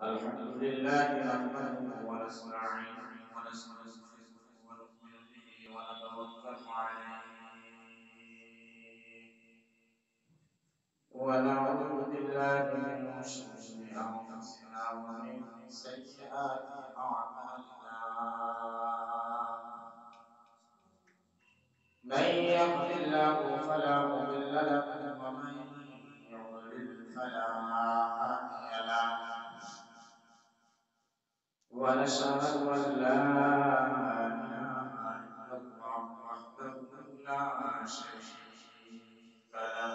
الحمد لله نحمده ونستعينه ونستغفره ونؤمن به ونتوكل عليه ونعوذ بالله من شرور أنفسنا ومن سيئات أعمالنا من يهد الله فلا مضل له ومن يضلل فلا هادي له ونشهد أن لا إله إلا الله وحده لا شريك له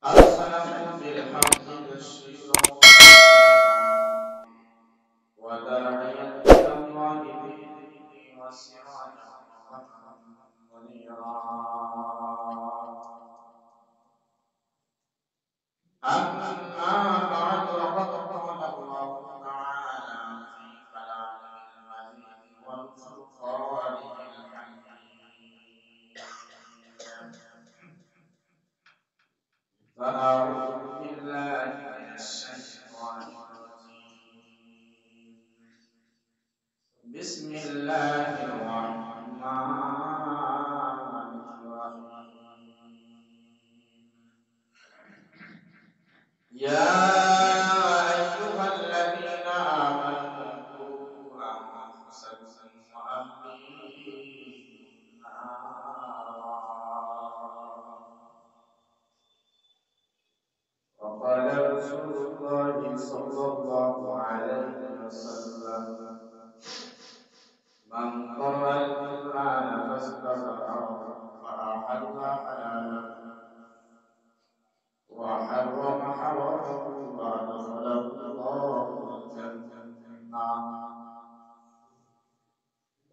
أرسله بالحق بشيرا وداعيا إلى الله بإذنه وسراجا منيرا أما بعد فقد قال الله تعالى في كلامه المجيد والفرقان الحميد فأعوذ بالله من الشيطان الرجيم بسم الله الرحمن الرحيم يا أيها الذين آمنوا قوا أنفسكم وأهليكم نارا وقال رسول الله صلى الله عليه وسلم من قرأ القرآن فاستغفره فأحل حلاله وحرم حرامه وأدخله الله الجنة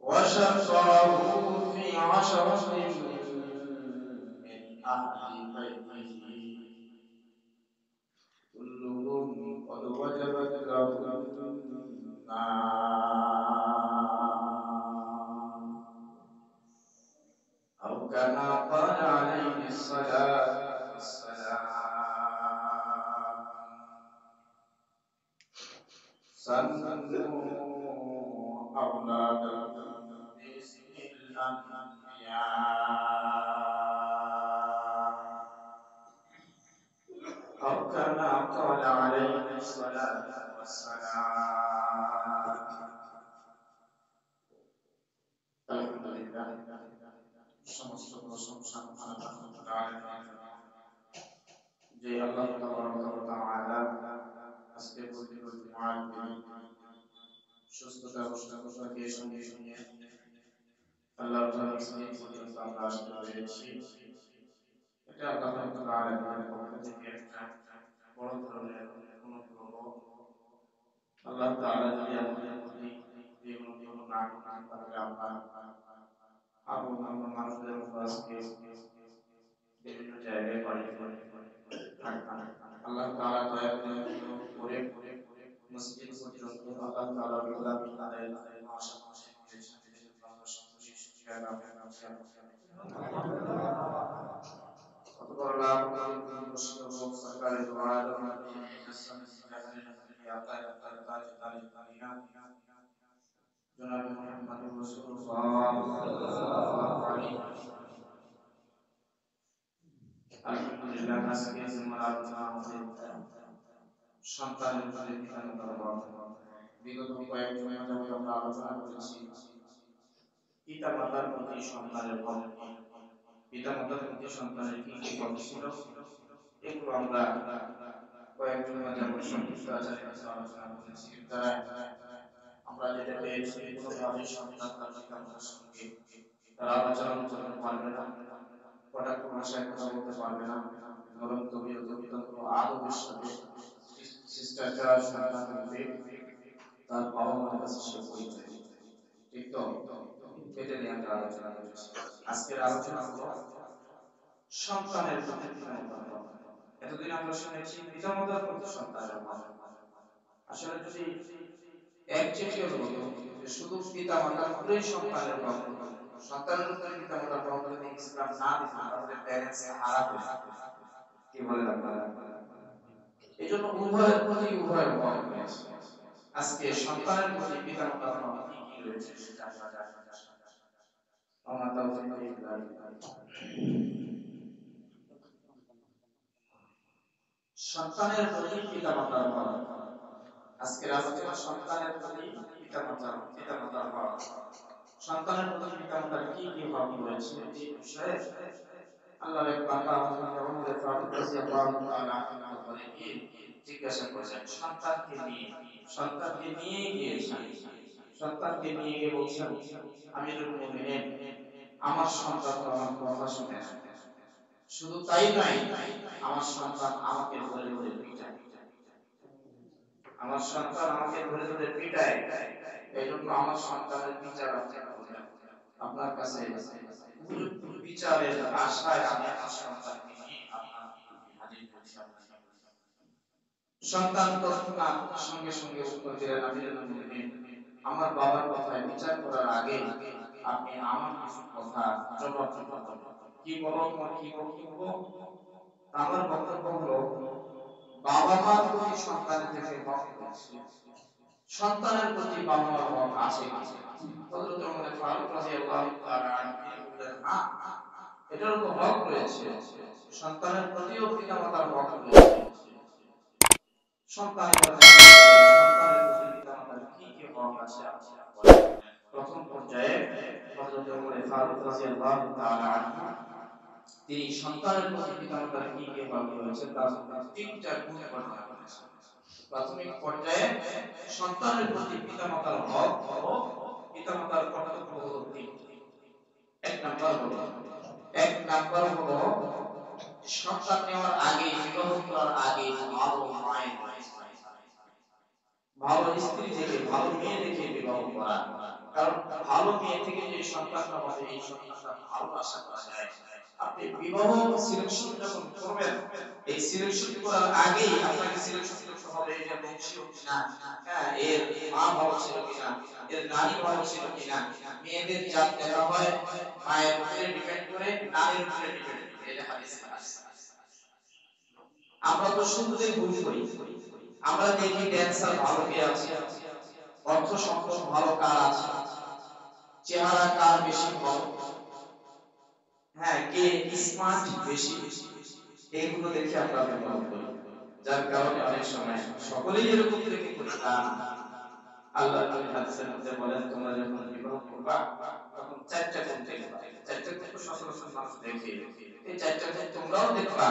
وشفعه في عشرة من أهل بيته كلهم قد وجبت لهم النار أو كما قال عليه الصلاة والسلام سنوا أولادكم باسم الأنبياء أو كما قال عليه الصلاة والسلام الحمد لله সমস্ত প্রশংসা মহান আল্লাহ তাআলার জন্য যে আল্লাহ তাবারক ওয়া তাআলা আজকে পবিত্র জুমার দিনে সুস্থতা ও সুস্থতাকে সঙ্গে সঙ্গে আল্লাহ তাআলার স্মৃতি পর্যন্ত আমরা আসতে পেরেছি এটা আল্লাহ তাআলার পক্ষ থেকে একটা বড় ধরনের অনুগ্রহ আল্লাহ তাআলা যদি আমাদের প্রতি এই অনুগ্রহ না করতেন তাহলে আমরা আরো অন্যান্য মানুষদের মতো আজকে বিভিন্ন জায়গায় বাড়ি থাকতাম আল্লাহ তাআলা দয়া করে মসজিদ পর্যন্ত আল্লাহ তাআলার গোলামি আদায় আশেপাশে দিয়েছেন আমরা সকলেই শুকরিয়া আদায় অতঃপর আল্লাহ বর্ষিত হোক সরকারে দো আলম নবী মুজাসসাম জাহানের নবী আতায় তাজ তাজ তানিয়া জনাব মুহাম্মদুর রাসূলুল্লাহ সাল্লাল্লাহু আলাইহি ওয়াসাল্লাম আলহামদুলিল্লাহ আজকে জুমার আলোচনা আমাদের সন্তানের উপরে পিতামাতার হক বিগত কয়েক জুমা যাবত আমরা আলোচনা করেছি পিতামাতার প্রতি সন্তানের হক পিতামাতার প্রতি সন্তানের কি কি হক ছিল এগুলো আমরা কয়েক জুমা যাবত সংক্ষিপ্ত আকারে আলোচনা করেছি তারা আমরা যেটা পেয়েছি কোনোভাবে সন্তান তার পিতামাতার সঙ্গে তারা আচরণ করতে পারবে না কটাক্ষ ভাষায় কথা বলতে পারবে না নরম তবিয়ত বিতন্ত্র আদবের সাথে শিষ্টাচার সন্তান রূপে তার বাবা মার কাছে সে পরিচয় ঠিক তো এটা নিয়ে আমরা আলোচনা করেছি আজকের আলোচনা হলো সন্তানের প্রতি পিতামাতার হক এতদিন আমরা শুনেছি পিতামাতার প্রতি সন্তানের হক আসলে যদি এক চিঠিও হতো যে শুধু পিতামাতার উপরেই সন্তানের হক সন্তানের উপরে পিতামাতার হক যদি ইসলাম না দিত তাহলে প্যারেন্টস হারাবে কি বলেন আপনারা এই জন্য উভয়ের প্রতি উভয়ের হক রয়েছে। আজকে সন্তানের প্রতি পিতামাতার হক কি কি রয়েছে সেটা আমরা জানি না। আমার তাওফীক ইল্লাহ বিল্লাহ। সন্তানের প্রতি পিতামাতার হক, আজকের আলোচনা সন্তানের প্রতি পিতামাতার হক। সন্তানের প্রতি পিতামাতার কি কি হক রয়েছে এই বিষয়ে আল্লাহর এক বান্দা হযরত ওমর ফারুক রাদিয়াল্লাহু তাআলা আনহু বলে কি জিজ্ঞাসা করেছেন সন্তানকে নিয়ে গিয়েছেন, সন্তানকে নিয়ে গিয়ে বলছেন আমিরুল মুমিনিন আমার সন্তান তো আমার কথা শুনে না, শুধু তাই নয় আমার সন্তান আমাকে ধরে ধরে পিটায়, আমার সন্তান আমাকে ধরে ধরে পিটায়, এই জন্য আমার সন্তানের বিচার আপনি করবেন। আপনার কাছে বিচারের আশায় আমি আমার সন্তানকে নিয়ে আপনার হাজির হয়েছি। সন্তান তৎক্ষণাৎ সঙ্গে সঙ্গে উত্তর দিলেন আমিরুল মুমিনিন আমার বাবার কথায় বিচার করার আগে আপনি আমার কিছু কথা জবাব দিতে হবে। কি বলো তোমার কি বক্তব্য? আমার বক্তব্য হলো বাবা মার প্রতি সন্তানের যে হক রয়েছে সন্তানের প্রতি বাবা মার হক আছে কি? হযরত ওমর ফারুক রাদিয়াল্লাহু তাআলা আনহু বলেন না, এটার তো হক রয়েছে, সন্তানের প্রতিও পিতামাতার হক রয়েছে। সন্তানের প্রতি পিতামাতার কি কি হক আছে আপনারা বলেন। প্রথম পর্যায়ে হযরত ওমর ফারুক রাদিয়াল্লাহু তাআলা আনহু তিনি সন্তানের প্রতি পিতামাতার কি কি হক রয়েছে তার তিনটা গুণ বর্ণনা করেছেন। প্রাথমিক পর্যায়ে সন্তানের প্রতি পিতামাতার হক ও পিতামাতার কর্তব্য হলো তিনটি। এক নাম্বার হলো সন্তান নেওয়ার আগে, বিবাহ করার আগে ভালো মায়ের ভালো স্ত্রী থেকে ভালো মেয়ে দেখে বিবাহ করা। কারণ ভালো মেয়ে থেকে যে সন্তানটা হবে এই সন্তানটা ভালো আশা করা যায়। আপনি বিবাহ সিলেকশন যখন করবেন এই সিলেকশন করার আগেই আপনাকে সিলেকশন করতে হবে এটা বংশীয় কিনা, হ্যাঁ এর মা ভালো ছিল কিনা, এর নানি ভালো ছিল কিনা। মেয়েদের জাত দেখা হয় মায়ের উপরে ডিপেন্ড করে, নানির উপরে ডিপেন্ড করে, এটা হাদিসে আছে। আমরা তো শুরুতেই ভুল করি, আমরা দেখি ড্যান্সার ভালো কে আছে, অর্থ সম্পদ ভালো কার আছে, চেহারা কার বেশি ভালো, হ্যাঁ কে স্মার্ট বেশি, এইগুলো দেখে আমরা বিবাহ করি। যার কারণে অনেক সময় সকলেই এরকম দেখে করি না। আল্লাহ নবী হাদিসের মধ্যে বলেন তোমরা যখন বিবাহ করবা তখন চারটা গুণ দেখবা। চারটা গুণ তো সচরাচর মানুষ দেখে, এই চারটা গুণ তোমরাও দেখবা,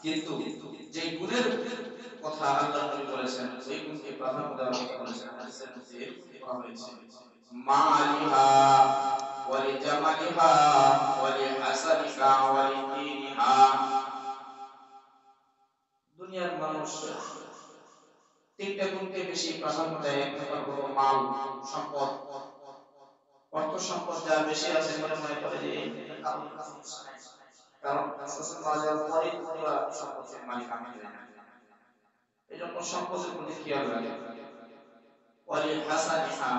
কিন্তু যে গুণের কথা আল্লাহ নবী বলেছেন ওই গুণকে প্রাধান্য দেওয়ার কথা বলেছেন হাদিসের মধ্যে বলা হয়েছে মালিহা ওয়ালি জামালিহা ওয়ালি হাসানিহা ওয়ালি দীনিহা। দুনিয়ার মানুষ তিনটা গুণকে বেশি প্রাধান্য দেয়। এক নম্বর হলো মাল, সম্পদ, অর্থ সম্পদ যার বেশি আছে মনে মনে করে যে কারণ কারণ রাসূল বাজার পরে পুরো সম্পদের মালিক আমি হই না, এজন্য সম্পদের প্রতি খেয়াল রাখে। ওয়ালি হাসানিহা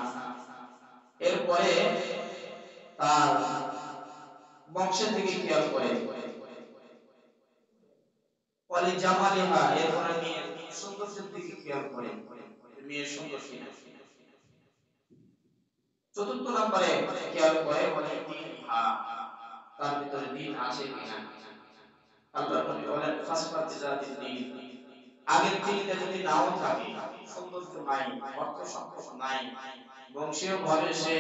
এরপরে তার বংশের দিকে খেয়াল করে। ওয়ালি জামালিহা এরপরে মেয়ের সৌন্দর্যের দিকে খেয়াল করে, মেয়ের সুন্দর কিনা। চতুর্থ নম্বরে খেয়াল করে ওয়ালি দীনহা তার ভিতরে দিন আছে কিনা। আল্লাহ নবী বলেন ফাসফা বিজাতিদ দ্বীন, আগের দিনটা যদি নাও থাকে, সৌন্দর্য নাই, অর্থ সম্পদ নাই, বংশীয় ভাবে সে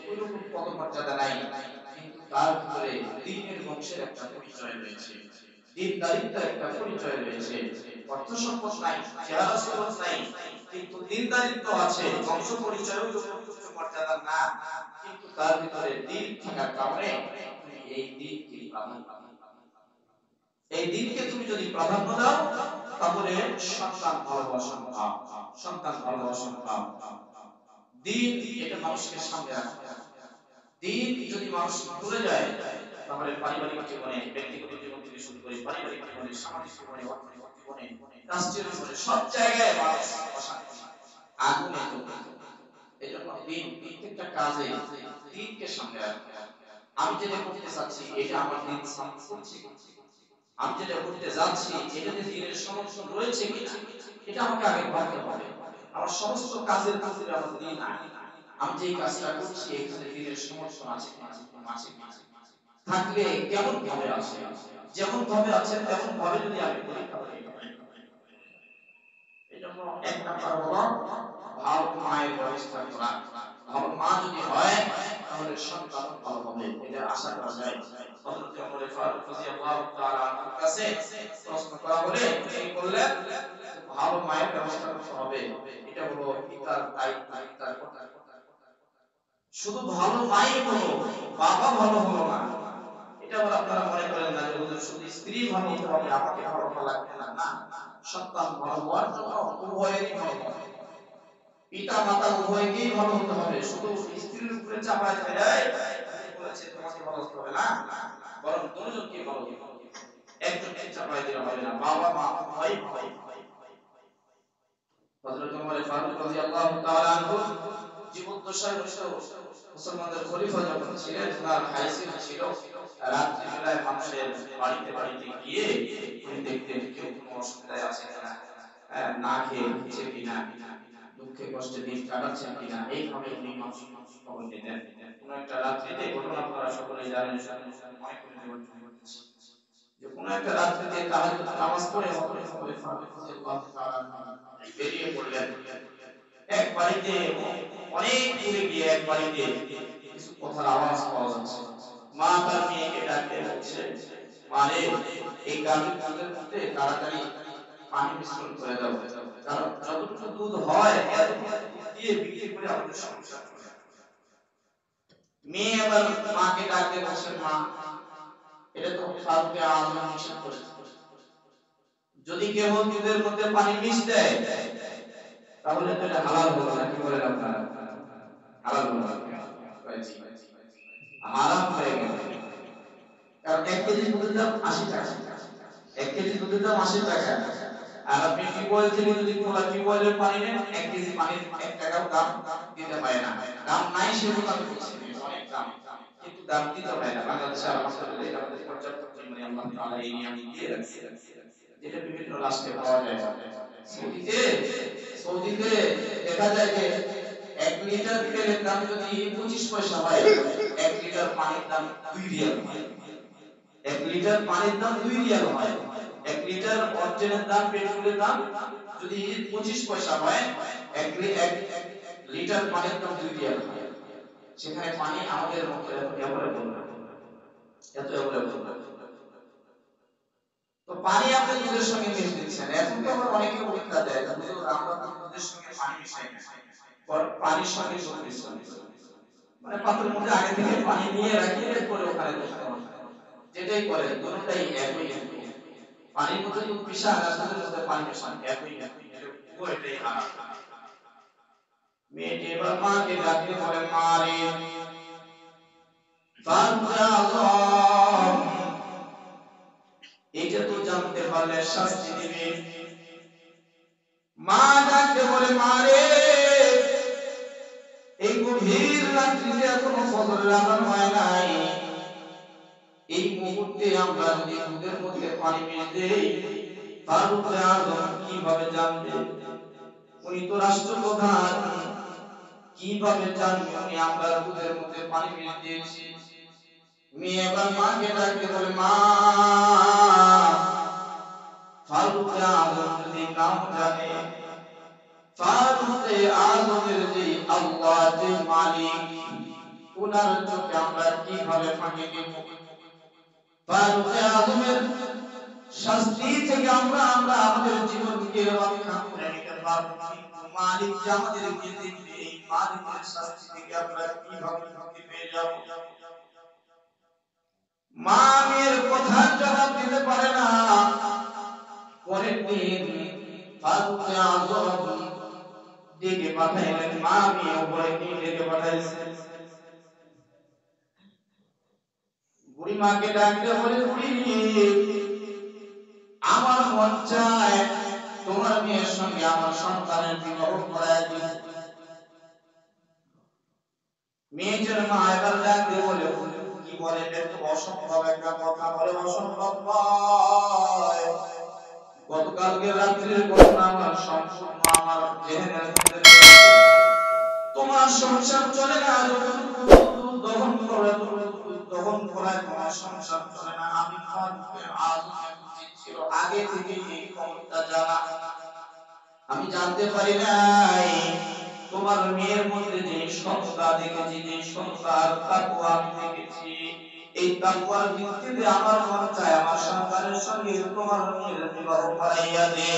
ওইরকম পদমর্যাদা নাই, কিন্তু তার ভিতরে দ্বীনের বংশের একটা পরিচয় রয়েছে, দ্বীনদারিত্বের একটা পরিচয় রয়েছে। অর্থ সম্পদ নাই, চেহারা সুরত নাই, কিন্তু দ্বীনদারিত্ব আছে, বংশ পরিচয়ও উচ্চ মর্যাদা না, কিন্তু তার ভিতরে দ্বীন থাকার কারণে তুমি এই দ্বীনকে প্রাধান্য দাও। এই দিনকে তুমি যদি প্রাধান্য দাও তাহলে সন্তান ভালোবাসা সম্ভব, সন্তান ভালোবাসা সম্ভব। দিন এটা মানুষকে সামনে রাখে। দিন যদি মানুষ ভুলে যায় তাহলে পারিবারিক জীবনে, ব্যক্তিগত জীবন থেকে শুরু করে পারিবারিক জীবনে, সামাজিক জীবনে, অর্থনৈতিক জীবনে, রাষ্ট্রীয় জীবনে সব জায়গায় মানুষ অশান্তি আগুনে জ্বলে। এজন্য দিন প্রত্যেকটা কাজে দিনকে সামনে রাখে। আমি যেটা করতে চাচ্ছি এটা আমার দিন সাপোর্ট করছে, আমি যেটা করতে যাচ্ছি এটাতে দিনের সমর্থন রয়েছে কিনা এটা আমাকে আগে ভাবতে হবে। আমার সমস্ত কাজের ক্ষেত্রে আমার দিন আমি যে কাজটা করছি এখানে দিনের সমর্থন আছে কিনা, আছে কিনা, থাকলে কেমন ভাবে আছে, যেমন ভাবে আছে তেমন ভাবে যদি আমি করি তাহলে এই জন্য এক নাম্বার হলো ভালো মায়ের ব্যবস্থা করা। ভালো মা যদি হয় তাহলে সন্তান ভালো হবে, এটা আশা করা যায়। হযরত ওমর ফারুক রাদিয়াল্লাহু তাআলা আনহুর কাছে প্রশ্ন করা হলে তিনি বললেন ভালো মায়ের ব্যবস্থা করতে হবে, এটা হলো পিতার দায়িত্ব, পিতার কথা। শুধু ভালো মাই হলো, বাবা ভালো হলো না এটা আবার আপনারা মনে করেন না যে হুজুর শুধু স্ত্রী ভালো হতে হবে, আমাকে ভালো হওয়া লাগবে না। না, সন্তান ভালো হওয়ার জন্য উভয়েরই ভালো হতে হবে, পিতা মাতা উভয়কেই ভালো হতে হবে। শুধু স্ত্রীর উপরে চাপায় দেয় বলেছে তোমাকে ভালো হতে হবে না, বরং দুজনকে ভালো হতে হবে, একজনকে চাপায় দিলে হবে না, বাবা মা উভয়ই ভালো। হযরত ওমর ফারুক রাদিয়াল্লাহু তাআলা আনহু জীবদ্দশায় মুসলমানদের খলিফা যখন ছিলেন তার হাইসিয়ত ছিল রাত্রি বেলায় মানুষের বাড়িতে বাড়িতে গিয়ে তিনি দেখতেন কেউ কোনো অসুবিধায় আছে কিনা, না খেয়ে ঘুরছে কিনা, দুঃখে কষ্টে দিন কাটাচ্ছেন কিনা, এইভাবে উনি মানুষের খবর নিতেন। কোন একটা রাত্রিতে ঘটনা আপনারা সকলেই জানেন, মনে করে দেওয়ার জন্য বলছি যে কোন একটা রাত্রিতে তাহাজ্জুদ নামাজ পড়ে হযরত ওমর ফারুক রাদিয়াল্লাহু তাআলা বেরিয়ে পড়লেন এক বাড়িতে, অনেক দূরে গিয়ে এক বাড়িতে কিছু কথার আওয়াজ পাওয়া যাচ্ছে। মা তার মেয়েকে ডাকতে বলছে, মারে এই গাভীর দুধের মধ্যে তাড়াতাড়ি পানি মিশ্রণ করে দাও, কারণ যতটুকু দুধ হয় এতটুকু দিয়ে বিক্রি করে আমাদের সংসার চলে। মেয়ে আবার মাকে ডাকতে বলছে, মা এটা তো ফারুকে আযম নিষেধ করেছে, যদি কেউ দুধের মধ্যে পানি মিশ দেয় তাহলে তো এটা হালাল হলো না, কি বলেন আপনারা? হালাল হলো না, হারাম হয়ে গেল। কারণ 1 কেজি দুধের দাম 80 টাকা, 1 কেজি দুধের দাম 80 টাকা। আর আপনি টিউবওয়েল থেকে যদি খোলা টিউবওয়েলের পানি নেন 1 কেজি পানির 1 টাকাও দাম দিতে হয় না। দাম নাই সেটা আমি বলছি না, অনেক দাম, কিন্তু দাম দিতে হয় না। বাংলাদেশে আলহামদুলিল্লাহ এটা আমাদের পর্যাপ্ত পরিমাণে আল্লাহ তাআলা এই নিয়ামত দিয়ে রাখছে, যেটা বিভিন্ন রাষ্ট্রে পাওয়া যায়। সৌদিতে দেখা যায় যে 1 লিটার তেলের দাম যদি 25 পয়সা হয়, 1 লিটার পানির দাম 2 রিয়াল হয়। 1 লিটার পানির দাম 2 রিয়াল হয়। 1 লিটার অকটেনের দাম, পেট্রোলের দাম যদি 25 পয়সা হয়, 1 লিটার পানির দাম 2 রিয়াল হয়। সেখানে পানি আমাদের মতো এত অ্যাভেলেবল না, এত অ্যাভেলেবল না। তো পানি আপনি দুধের সঙ্গে মিশিয়ে দিচ্ছেন। এখন তো আবার অনেকে উল্টা দেয়, হুজুর আমরা তো দুধের সঙ্গে পানি মিশাই না, পানির সঙ্গে দুধ মিশাই, মানে পাত্রের মধ্যে আগে থেকে পানি নিয়ে রাখি এরপরে ওখানে দুধ দেওয়া, যেটাই করে দুটোটাই একই। পানির মধ্যে দুধ মিশান আর দুধের মধ্যে পানি মিশান, একই ওইটাই হারাম। মেয়েটি এবার মাকে ডাকতে বলে, মা রে ফারুক আযম এটা তো জানতে পারলে শাস্তি দিবে। মা ডাকতে বলে, মা রে এই গভীর রাত্রিতে এখনো ফজরের আযান হয় নাই, এই মুহূর্তে আমরা যদি দুধের মধ্যে পানি মিশিয়ে দেই ফারুক আযম কিভাবে জানবে? উনি তো রাষ্ট্রপ্রধান, কিভাবে জানবে উনি আমরা দুধের মধ্যে পানি মিশিয়ে দিয়েছি? মেয়ে এবার মাকে ডাকতে বলে, মা ফারুক আযম যদি নাম জানে, ফারুক আযমের যে আল্লাহ যে মালিক, উনার চোখে আমরা কিভাবে ফাঁকি দেব? ফারুক আযমের শাস্তি থেকে আমরা আমাদের জীবনকে রক্ষা করে নিতে পারবো, কিন্তু মালিক যে আমাদেরকে দেখবে এই মালিকের শাস্তি থেকে আমরা কিভাবে মুক্তি পেয়ে যাব? মা মেয়ের কথার জবাব দিতে পারে না। পরের দিন ফারুক আযম ডেকে পাঠাইলেন, মা মেয়ে উভয়কে ডেকে পাঠাইলেন। বুড়ি মাকে ডাকতে বলে, বুড়ি আমার মন চায় তোমার মেয়ের সঙ্গে আমার সন্তানের বিবাহ করায় দিই। মেয়ের মা এবার ডাকতে বলে, কি বলে একটু অসম্ভব একটা কথা বলে অসম্ভব নয়। গতকালকে রাত্রির ঘটনা আমার সম্পূর্ণ আমার জেহেনের মধ্যে তোমার সংসার চলে না, দহন করে দহন করায় তোমার সংসার চলে না। আমি ছিল আগে থেকে এই খবরটা জানা, আমি জানতে পারি নাই তোমার মেয়ের মধ্যে যে সংস্কার দেখেছি, যে সংস্কার তাকওয়া আমি দেখেছি, এই তাকওয়ার ভিত্তিতে আমার মন চায় আমার সন্তানের সঙ্গে তোমার মেয়ের বিবাহ করাইয়া দে।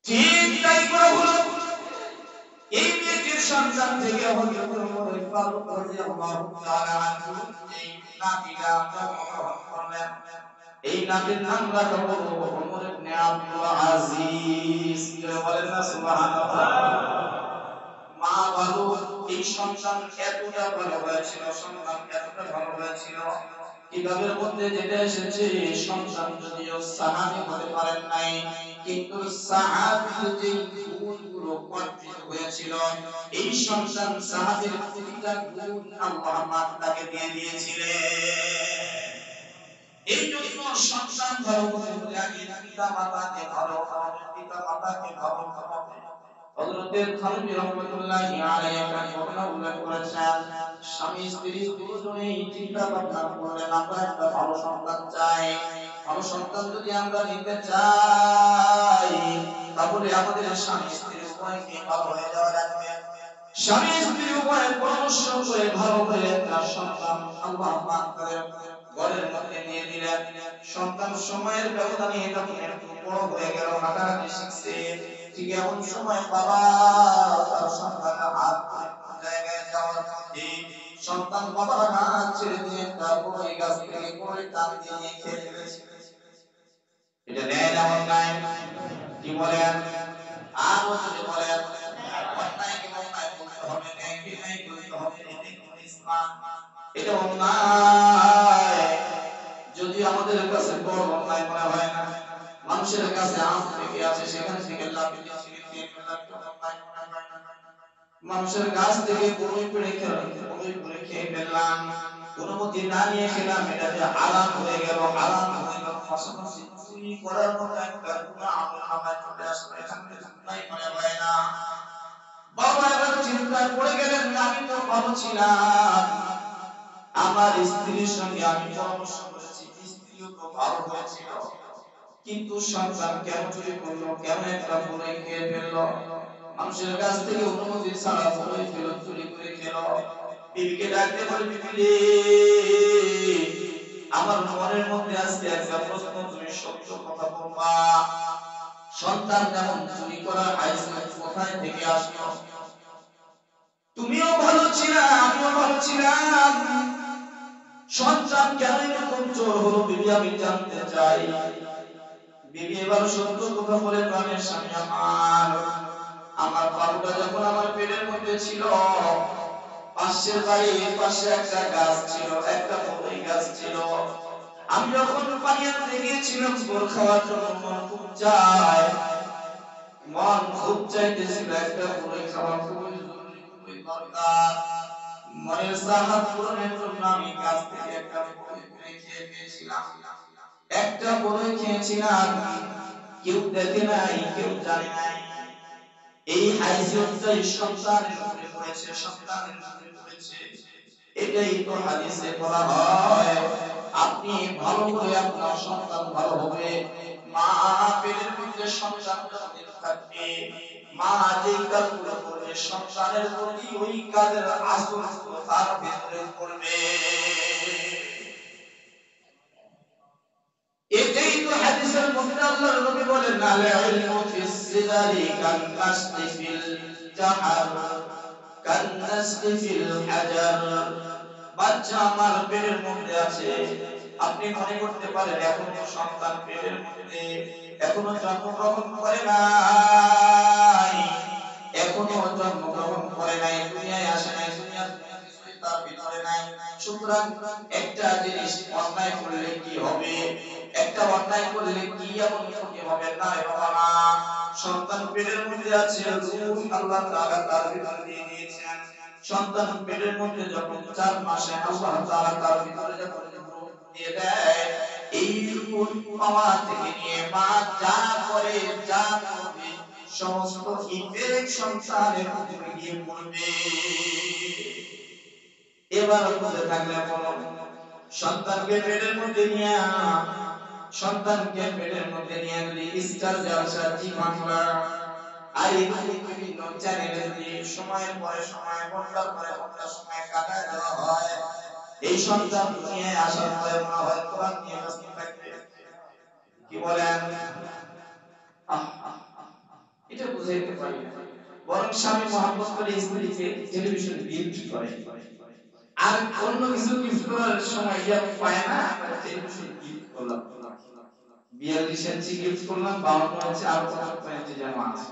ঠিক তাই করা হলো। এই মেয়েটির সন্তান থেকে হযরত ওমর ফারুক রাদিয়াল্লাহু তাআলা আনহু এই নাতিটা জন্মগ্রহণ করলেন। এই নাতির নাম রাখা হলো ওমর ইবনে আব্দুল আজিজ। বলেন না সুবহানাল্লাহ। মা বাবা এই সন্তান এতটা ভালো হয়েছিল, সন্তান এতটা ভালো হয়েছিল, কিতাবের মধ্যে যেটা এসেছে সন্তান যদিও সাহাবী হতে পারেন নাই, কিন্তু সাহাবীর যে গুণগুলো অর্জিত হয়েছিল এই সন্তান সাহাবীর প্রতিটা গুণ আল্লাহ পাক তাকে দিয়ে দিয়েছিলেন। এই জন্য সন্তান ভালো হতে হলে আগে পিতা মাতাকে ভালো হবে, পিতা মাতাকে ভালো হবে। হযরতে থানবী রাহমাতুল্লাহি আলাইহি একটা ঘটনা উল্লেখ করেছেন, স্বামী স্ত্রী দুজনেই চিন্তা ভাবনা করলেন আমরা একটা ভালো সন্তান চাই। ভালো সন্তান যদি আমরা নিতে চাই তাহলে আমাদের স্বামী স্ত্রী উভয়কে ভালো হয়ে যাওয়া লাগবে। স্বামী স্ত্রী উভয়ে পরামর্শ করে ভালো হয়ে একটা সন্তান আল্লাহ পাক তাদের ঘরের মধ্যে নিয়ে দিলেন। সন্তান সময়ের ব্যবধানে যখন একটু বড় হয়ে গেল, হাঁটাহাঁটি শিখছে, ঠিক এমন সময় বাবা তার সন্তানের হাত জায়গায় যাওয়ার মধ্যে সন্তান বাবার হাত ছেড়ে দিয়ে একটা বড়ই গাছ থেকে বড়ই টান দিয়ে খেয়ে ফেলেছে। এটা ন্যায় না অন্যায়? কি বলেন? আরো যদি বলেন অন্যায় কি অন্যায় বলতে হবে, ন্যায় কি ন্যায় বলতে হবে? এটা কোন ইসলাম? এটা অন্যায়। যদি আমাদের কাছে বড় অন্যায় মনে হয় না, মানুষের কাছে আম থেকে আছে সেখান থেকে লাফিয়ে খেয়ে ফেলার অন্যায় মনে হয় না। মানুষের গাছ থেকে বড়ই পেড়ে খেলাম, বড়ই পেড়ে খেয়ে ফেললাম, অনুমতি না নিয়ে খেলাম, এটা যে হারাম হয়ে গেল, হারাম হয়ে গেল। পাশাপাশি চুরি করার মতো একটা গুনাহ আমল নামায় চলে আসলো, এখান থেকে গুনাহ মনে হয় না। বাবা এবার চিন্তায় পড়ে গেলেন, আমি তো ভালো ছিলাম, আমার স্ত্রীর সঙ্গে আমি পরামর্শ করেছি, স্ত্রীও তো ভালো হয়েছিল, কিন্তু সন্তান কেন চুরি করলো, কেন একটা বড়ই খেয়ে ফেললো, মানুষের কাছ থেকে অনুমতি ছাড়া বড়ই ফেলো, চুরি করে খেলো। বিবিকে ডাকতে বলে, বিবি রে, আমার মনের মধ্যে আজকে একটা প্রশ্ন, তুমি সত্য কথা বলবা, সন্তান যেমন চুরি করার আইস কোথায় থেকে আসলো? তুমিও ভালো ছিলা, আমিও ভালো ছিলাম, সন্তান কেন এরকম চোর হলো বিবি আমি জানতে চাই। বিবি এবার সত্য কথা বলে, প্রাণের স্বামী আমার বাবুটা যখন আমার পেটের মধ্যে ছিল, পাশের বাড়ির পাশে একটা গাছ ছিল, একটা বড়ই গাছ ছিল, আমি যখন পানি আনতে গিয়েছিলাম গোল খাওয়ার জন্য, মন খুব চায়, মন খুব চাইতেছিল একটা বড়ই খাওয়া, খুবই জরুরি, খুবই দরকার। মনের চাহত পূরণের জন্য আমি গাছ থেকে একটা বড়ই পেড়ে খেয়ে ফেলেছিলাম। একটা বড়ই খেয়েছিলাম, কেউ দেখে নাই, কেউ জানে নাই। এই হাইজিনটাই সন্তানের উপরে পড়েছে, সন্তানের উপরে পড়েছে। এটাই তো হাদিসে বলা হয়, আপনি ভালো করে আপনার সন্তান ভালো হবে। মা পেটের মধ্যে সন্তান যতদিন থাকবে, মা যেই কাজগুলো করবে সন্তানের প্রতি ওই কাজের আসরগুলো তার ভিতরে পড়বে। এটাই তো হাদিসের মধ্যে আল্লাহর নবী বলেন, আল ইলমু ফিস সিগারি কান নাসলি ফিল জাহার কান নাসলি ফিল হাজার। বাচ্চা আমার পেটের মধ্যে আছে, আপনি মনে করতে পারেন এখনো সন্তান পেটের মধ্যে, এখনো জন্মগ্রহণ করে নাই, এখনো জন্মগ্রহণ করে নাই, দুনিয়ায় আসে নাই, দুনিয়ার কিছুই তার ভিতরে নাই। সুতরাং একটা জিনিস অন্যায় করলে কি হবে, একটা অন্যায় করলে কি এমন ক্ষতি হবে না রে বাবা না। সন্তান পেটের মধ্যে আছে, রূহ আল্লাহ তাআলা তার ভিতরে দিয়ে দিয়েছেন, সন্তান পেটের মধ্যে যখন 4 মাসে আল্লাহ তাআলা তার ভিতরে যখন রূহ দিয়ে দেয়, এই রূহ পাওয়া থেকে নিয়ে মা যা করে যা করবে সমস্ত ইফেক্ট সন্তানের উপরে গিয়ে পড়বে। এবার বুঝে থাকলে বলো, সন্তানকে পেটের মধ্যে নিয়ে যদি স্টার জলসা জি বাংলা আর এই বিভিন্ন চ্যানেলে যদি সময়ের পরে সময় ঘন্টার পরে ঘন্টা সময় কাটায় দেওয়া হয়, এই সন্তান দুনিয়ায় আসার পরে মনে হয় কোরআন নিয়ে ব্যস্ত থাকবে। কি বলেন? এটা বুঝাইতে পারি না। বরং স্বামী মহব্বত করে স্ত্রীকে টেলিভিশন গিফট করে, আর অন্য কিছু গিফট করার সময় ইয়া পায় না, টেলিভিশন গিফট করলাম, 42 ইঞ্চি গিফট করলাম, 52 ইঞ্চি আর 55 ইঞ্চি যেন আছে।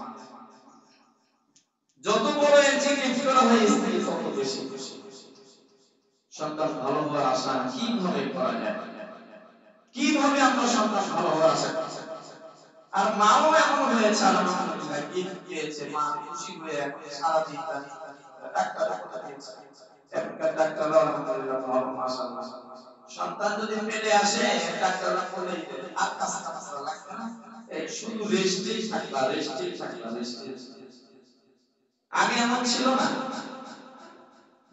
যত বড় ইঞ্চি গিফট করা হয় স্ত্রী তত বেশি খুশি। সন্তান ভালো হওয়ার আশা কিভাবে করা যায়? কিভাবে আমরা সন্তান ভালো হওয়ার আশা করতে? আর মাও এমন হয়েছে আলহামদুলিল্লাহ, গিফট পেয়েছে, মা খুশি হয়ে এখন সারা দিন ডাক্তার দিয়েছে। এখনকার ডাক্তাররা আলহামদুলিল্লাহ ভালো, মাশাআল্লাহ। সন্তান যদি পেটে আসে ডাক্তাররা বলে আর কাজ করা লাগবে না, এই শুধু রেস্টেই থাকবা, রেস্টেই থাকবা, রেস্টেই। আগে এমন ছিল না,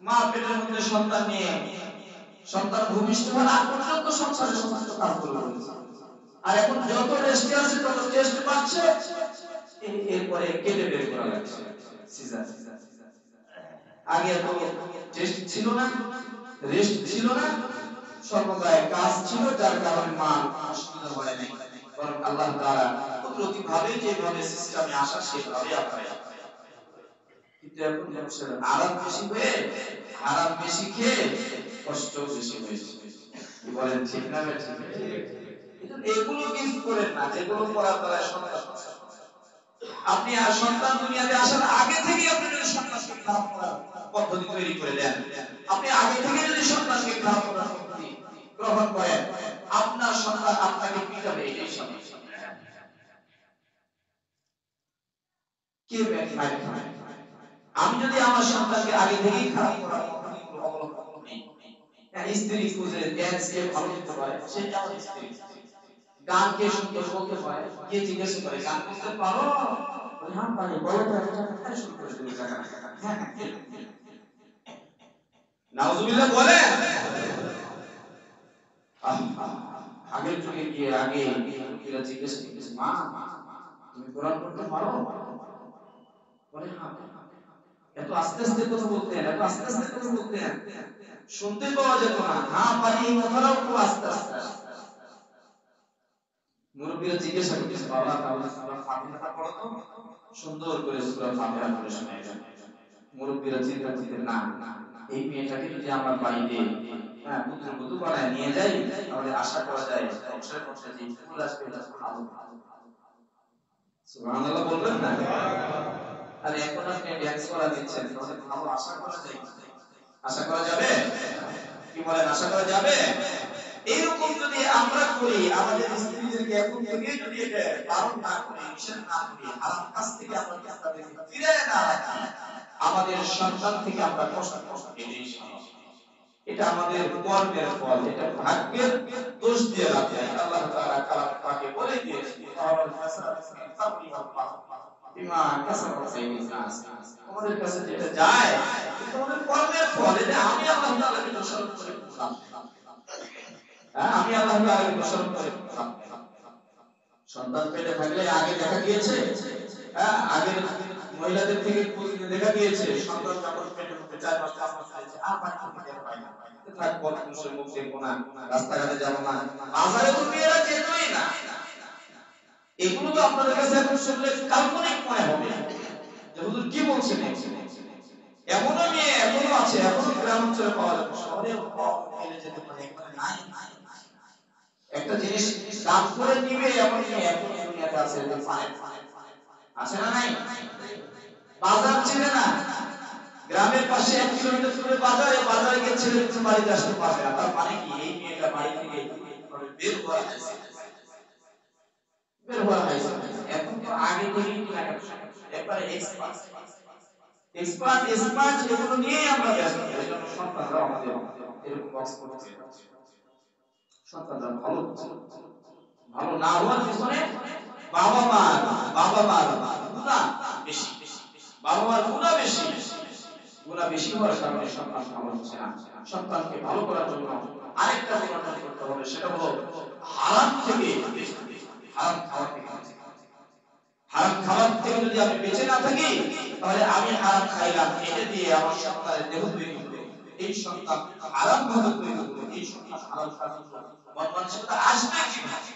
মা পেটের মধ্যে সন্তান নিয়ে সন্তান ভূমিষ্ঠ হওয়ার আগ পর্যন্ত সংসারের সমস্ত কাজগুলো করেছে। আর এখন যত রেস্টে আছে তত টেস্ট পাচ্ছে, এরপরে কেটে বের করা লাগছে, সিজার। আগে এত টেস্ট ছিল না, রেস্ট ছিল না, সর্বদাই কাজ ছিল, যার কারণে মা অসুবিধা হয় নাই। বরং আল্লাহ তাআলা কুদরতি ভাবে যেভাবে সিস্টেমে আসা সেভাবে আপনারা। কিন্তু এখন মানুষের আরাম বেশি হয়ে আরাম বেশি খেয়ে কষ্ট বেশি হয়েছে। কি বলেন, ঠিক না? এগুলো গিফট করেন না, যেগুলো করার দ্বারা সন্তান। আপনি আর সন্তান দুনিয়াতে আসার আগে থেকে আপনি যদি সন্তানকে খারাপ করার পদ্ধতি তৈরি করে দেন, আপনি আগে থেকে যদি সন্তানকে খারাপ করার পদ্ধতি গ্রহণ করেন, আপনার সন্তান আপনাকে পিটাবে। এই সমস্যা কে মাইর খায়? আমি যদি আমার সন্তানকে আগে থেকেই খারাপ করার পদ্ধতিগুলো অবলম্বন করি, স্ত্রী খুঁজে ড্যান্সকে ভালো দিতে পারে, সেটা আমার স্ত্রী। গানকে সুন্দর বলতে পারে, কে জিজ্ঞেস করে গান করতে পারো? হ্যাঁ পারি, বলো তো একটা শুরু করে দিই। হ্যাঁ, নাউজুবিল্লাহ বলে। আগের যুগে গিয়ে আগে লোকেরা জিজ্ঞেস করতেছে, মা তুমি কোরআন পড়তে পারো? বলে হ্যাঁ। এত আস্তে আস্তে কথা বলতেন, এত আস্তে আস্তে কথা বলতেন, শুনতে পাওয়া যেত না। হ্যাঁ পারি, এই কথাটাও খুব আস্তে আস্তে। মুরব্বীরা জিজ্ঞাসা করতেছে, বাবা তাহলে সূরা ফাতিহা পড়ো তো। সুন্দর করে সূরা ফাতিহা পড়ে শোনায়। মুরব্বীরা চিন্তা করতেন, না এই মেয়েটাকে যদি আমার বাড়িতে পুত্রবধূ বানায় নিয়ে যাই, তাহলে আশা করা যায় সংসারের মধ্যে যে ফুল আসবে এটা ভালো। সুবহানাল্লাহ বলবেন না? আর এখন আপনি ড্যান্স করা দিচ্ছেন, তাহলে ভালো আশা করা যায়? আশা করা যাবে? কি বলেন, আশা করা যাবে? এইরকম যদি আমরা করি, আমাদের স্ত্রীদেরকে এখন থেকে যদি এটা বারণ না করি, নিষেধ না করি, হারাম কাজ থেকে আমরা তাদেরকে ফিরিয়ে না রাখি, আমাদের সন্তান থেকে আমরা কষ্ট পেলেই এটা আমাদের কর্মের ফল, এটা ভাগ্যের দোষ দিয়ে রাখে। আল্লাহ তাআলা কালাম পাকে বলে দিয়েছেন, তোমাদের কাছে যেটা যায় তোমাদের কর্মের ফল, এটা আমি আল্লাহ তাআলাকে দোষারোপ করে বললাম। আমি আল্লাহ তাআলাকে দোষারোপ করে বললাম। সন্তান পেটে থাকলে আগে দেখা গিয়েছে, আগে মহিলাদের থেকে দেখা গিয়েছে, সন্তান যখন পেটের মধ্যে 4 মাস 5 মাস হয়েছে আর পানি খেতে পায় না, থাক পথ মুখের মুখ দেখবো না, রাস্তাঘাটে যাবো না, বাজারে তো মেয়েরা যেতই না। এগুলো তো আপনাদের কাছে এখন শুনলে কাল্পনিক মনে হবে যে হুজুর কি বলছেন। এমনও মেয়ে এখনো আছে, এখনো গ্রাম অঞ্চলে পাওয়া যায়, শহরেও পেলে যেতে পারে, নাই। একটা জিনিস দাম করে নিবে এমন মেয়ে এখন দুনিয়াতে আছে, আছে না নাই? বাজার চেনে না, গ্রামের পাশে 1 কিলোমিটার দূরে বাজারে, বাজারে গিয়ে ছেলে বাড়িতে আসতে পারবে না। তার মানে কি এই মেয়েটা বাড়ি থেকে বের হওয়া হয়েছে, বের হওয়া হয়েছে। এখন তো আগে থেকেই একবারে এক্সপার্ট। এক্সপার্ট এক্সপার্ট এগুলো নিয়ে আমরা ব্যস্ত। এই জন্য সন্তানরা আমাদের এরকম বক্স করতে সন্তানরা ভালো ভালো না হওয়ার পিছনে বাবা মার গুনাহ বেশি, বাবা মার গুনাহ বেশি, গুনাহ বেশি হওয়ার কারণে সন্তান ভালো হচ্ছে না। সন্তানকে ভালো করার জন্য আরেকটা পরিবর্তন করতে হবে, সেটা হলো হারাম থেকে হারাম খাওয়া থেকে। হারাম খাবার থেকে যদি আমি বেঁচে না থাকি, তাহলে আমি হারাম খাইলাম, এটা দিয়ে আমার সন্তানের দেহ তৈরি হবে, এই সন্তান হারাম ভাবে তৈরি হবে, এই সন্তান হারাম খাওয়ার মন মানসিকতা আসবে কিভাবে?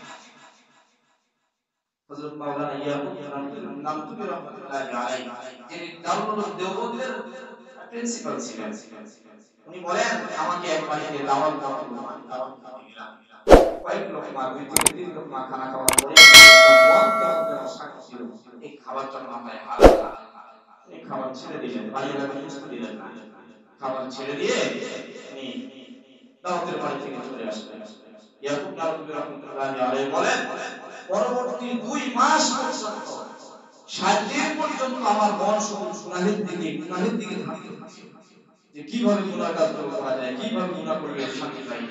হযরত মাওলানা ইয়াকুব নানতুবি রাহমাতুল্লাহি আলাইহি, যিনি দারুল দেওবন্দের প্রিন্সিপাল ছিলেন, উনি বলেন আমাকে এক বাড়িতে দাওয়াত দেওয়া হলো, আমি দাওয়াত খেতে গেলাম। কয়েক লোকমা, 2-3 লোকমা খানা খাওয়ার পরে মন কেমন যেন শান্তি ছিল, এই খাবারটা মাথায় হারাম, এই খাবার ছেড়ে দিলেন, বাড়ির আগে বুঝতে দিলেন না, খাবার ছেড়ে দিয়ে উনি দাওয়াতের বাড়ি থেকে চলে আসলেন। ইয়াকুব নানতুবি রাহমাতুল্লাহি আলাইহি বলেন পরবর্তী 2 মাস পর্যন্ত 7 দিন পর্যন্ত আমার মন শুধু গুনাহের দিকে ধাবিত ছিল, যে কিভাবে গুনাহ কাজ করা যায়, কিভাবে গুনাহ করলে শান্তি পাই,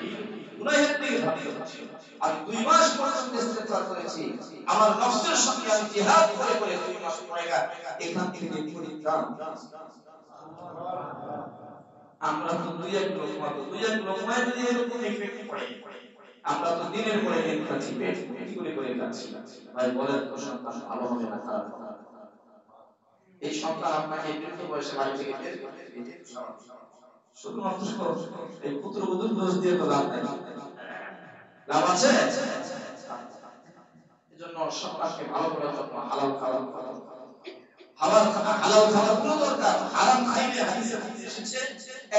গুনাহের দিকে ধাবিত ছিল। আমি 2 মাস পর্যন্ত ইস্তেগফার করেছি, আমার নফসের সঙ্গে আমি জিহাদ করে 2 মাস পরে এখান থেকে পরিত্রাণ। আমরা তো দুই এক লোকমায় যদি এরকম ইফেক্ট পড়ে, আমরা তো দিনের পরে দিন খাচ্ছি, পেট করে খাচ্ছি। ভাই বলেন তো সন্তান ভালো হবে না খারাপ হবে? এই সন্তান আপনাকে বৃদ্ধ বয়সে বাড়ি থেকে বের করে দিবে, শুধুমাত্র এই পুত্রবধূর দোষ দিয়ে তো লাভ নাই, লাভ আছে? এজন্য সন্তানকে ভালো করার জন্য হালাল খাবার হালাল খাবার কোনো দরকার, হারাম খাইলে হাদিসে এসেছে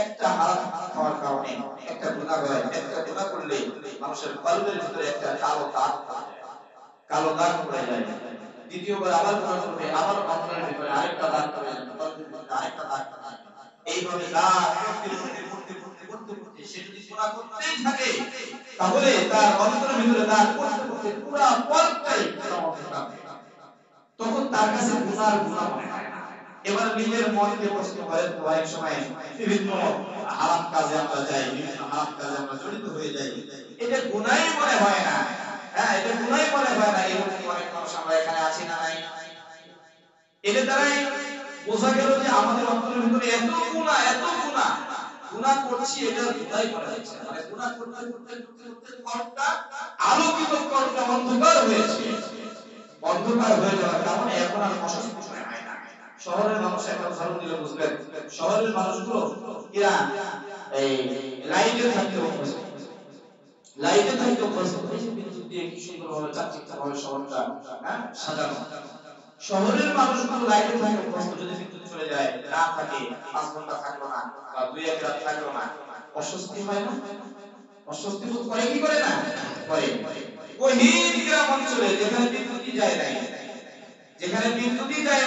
একটা হারাম খাওয়ার কারণে একটা গুনাহ হয়, একটা গুনাহ করলে মানুষের কলবের ভিতরে একটা কালো দাগ পড়ে যায়, দ্বিতীয়বার আবার গুনাহ করবে, আবার অন্তরের ভিতরে আরেকটা দাগ পড়ে যায়, কলবের ভিতরে আরেকটা দাগ, এইভাবে দাগ পড়তে সে যদি গুনাহ করতেই থাকে, তাহলে তার অন্তরের ভিতরে দাগ পড়তে পুরো পথটাই তখন তার কাছে গুনাহ মনে হয় না। এবার নিজের মনকে প্রশ্ন করেন, অনেক সময় বিভিন্ন হারাম কাজে আমরা যাই, বিভিন্ন হারাম কাজে আমরা জড়িত হয়ে যাই, এটা গুনাহই মনে হয় না। হ্যাঁ, এটা গুনাহই মনে হয় না। এরকম অনেক মানুষ আমরা এখানে আছি না নাই? এর দ্বারাই বোঝা গেল যে আমাদের অন্তরের ভিতরে এত গুনাহ করছি, এটা গুনাহই মনে হচ্ছে। মানে গুনাহ করতে কলটা আলোকিত, কলটা অন্ধকার হয়েছে, অন্ধকার হয়ে যাওয়ার কারণে এখন আর অস্বস্তি মনে হয় না। শহরের মানুষ একটা উদাহরণ দিলে বুঝবেন, শহরের মানুষগুলো এরা এই লাইটে থাকতে অভ্যস্ত, বিদ্যুৎ দিয়ে কি সুন্দরভাবে চাকচিক্যভাবে শহরটা সাজানো। শহরের মানুষগুলো লাইটে থাকে অভ্যস্ত, যদি বিদ্যুৎ চলে যায়, না থাকে, 5 ঘন্টা থাকলো না বা 2-1 রাত থাকলো না, অস্বস্তি হয় না? অস্বস্তি বোধ করে কি করে না? করে। গহীন গ্রাম অঞ্চলে যেখানে বিদ্যুৎই যায়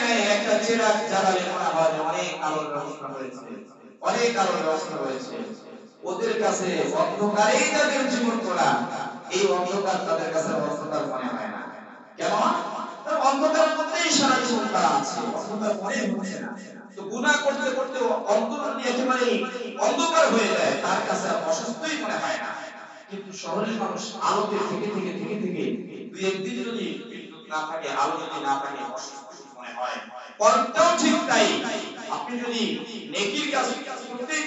নাই, একটা চেরাগ জ্বালালে মনে হয় অনেক আলোর ব্যবস্থা হয়েছে, ওদের কাছে অন্ধকারেই তাদের জীবন করা, এই অন্ধকার তাদের কাছে অন্ধকার মনে হয় না। কেন? অন্ধকারের মধ্যেই সারা জীবন তারা আছে, অন্ধকার মনে হচ্ছে না। তো গুনাহ করতে করতে অন্তর একেবারে অন্ধকার হয়ে যায়, তার কাছে অসুস্থই মনে হয় না। কিন্তু শহরের মানুষ আলোতে থেকে 2-1 দিন যদি বিদ্যুৎ না থাকে, আলো যদি না থাকে, অসুস্থ মনে হয়। পরটাও ঠিক তাই। আপনি যদি নেকির কাজ করতেই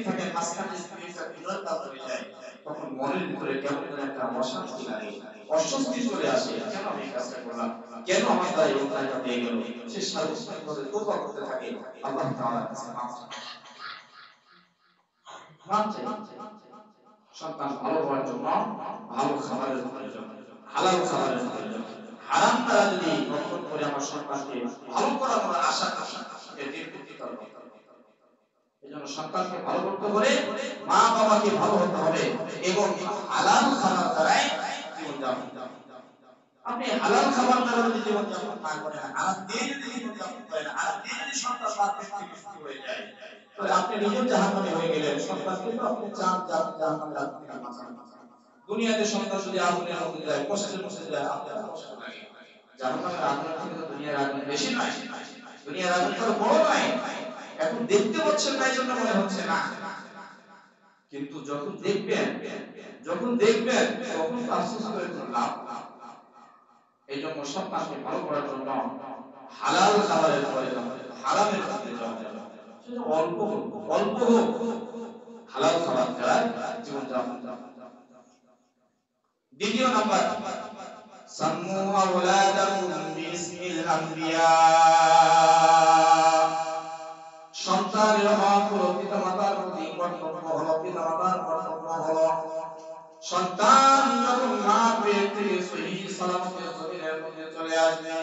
থাকেন, মাঝখানে স্পিরিটটা বিরল কাজ হয়ে যায়, তখন মনের ভিতরে কেমন যেন একটা অশান্তি লাগে, অস্বস্তি চলে আসে। কেন আমি এই কাজটা করলাম, কেন আমার দ্বারা এই কাজটা হয়ে গেল? সে সারাদিন তওবা করতে থাকে, আল্লাহ তাআলার কাছে মাফ চায়। সন্তান ভালো হওয়ার জন্য ভালো খাবারের প্রয়োজন, হালাল খাবারের প্রয়োজন। হারাম দ্বারা যদি রক্ষণ করে আমার সন্তানকে ভালো করার আশা করব, এজন্য সন্তানকে ভালো করতে হলে মা বাবাকে ভালো হতে হবে এবং হালাল খাবার দ্বারাই জীবন যাপন। আপনি হালাল খাবার দ্বারা যদি জীবন যাপন না করেন, হারাম দিয়ে যদি জীবন যাপন করেন, হারাম দিয়ে যদি সন্তান বাচ্চা হয়ে যায়, তাহলে আপনি নিজেও জাহান্নামী হয়ে গেলেন, সন্তানকে তো আপনি জাহান্নামের আগুন থেকে বাঁচান। দুনিয়াতে সন্তান যদি আগুনের মধ্যে যায়, কষ্টে যায়, আপনার কষ্ট লাগে। জাহান্নামের আগুন থেকে তো দুনিয়ার আগুন বেশি নয়। দুনিয়ার আগুন তো বড় নয়, এখন দেখতে পাচ্ছেন না এই জন্য মনে হচ্ছে না, কিন্তু যখন দেখবেন তখন তো আফসোস করে কোনো লাভ। এই জন্য সন্তানকে ভালো করার জন্য হালাল খাবারের প্রয়োজন, হারামের কাছে যাওয়া যাবে সেটা অল্প হোক, অল্প হোক, হালাল খাবার ছাড়া জীবন যাপন। দ্বিতীয় নাম্বার, সাম্মু আওলাদাকুম বিসমিল আম্বিয়া। সন্তানের হক হলো পিতামাতার প্রতি কর্তব্য হলো, পিতামাতার কর্তব্য হলো সন্তান যখন মা পেট থেকে সহিহ সালামতে জমিনের মধ্যে চলে আসবে,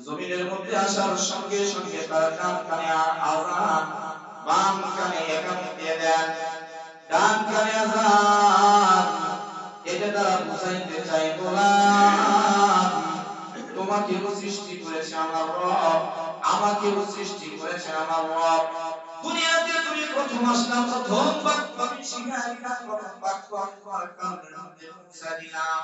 জমিনের মধ্যে আসার সঙ্গে সঙ্গে তার ডান কানে আযান, বাম কানে ইকামত দিয়ে দেন। ডান কানে আযান, এটা দ্বারা বুঝাইতে চাই গোলাম তোমাকেও সৃষ্টি করেছে আমার রব, আমাকেও সৃষ্টি করেছে আমার রব। দুনিয়াতে তুমি প্রথম আসলাম, প্রথম বাক্য আমি শিখাইলাম, প্রথম বাক্য আমি তোমার কানের মধ্যে পৌঁছে দিলাম,